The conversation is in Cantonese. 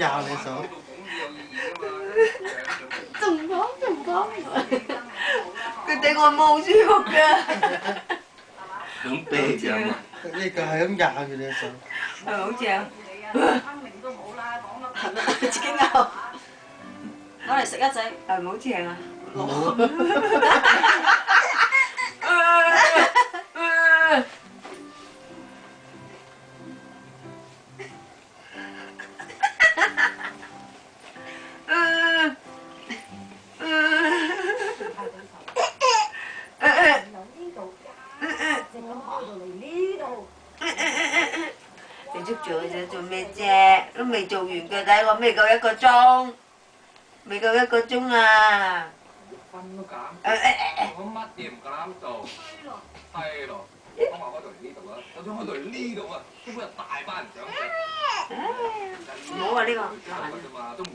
咬你手。仲講，佢對我冇好舒服㗎。咁啤飲啊！呢個係咁咬住你手。係好正。係咪自己咬？攞嚟食一隻，係咪好正啊？你捉住我隻做咩啫？都未做完嘅，睇我未夠1個鐘，未夠1個鐘啊！分都減，我乜嘢唔夠膽做，係咯，我話開到嚟呢度啊，就算開到嚟呢度啊，根本有大班人想食。唔好啊呢個。啫嘛，都唔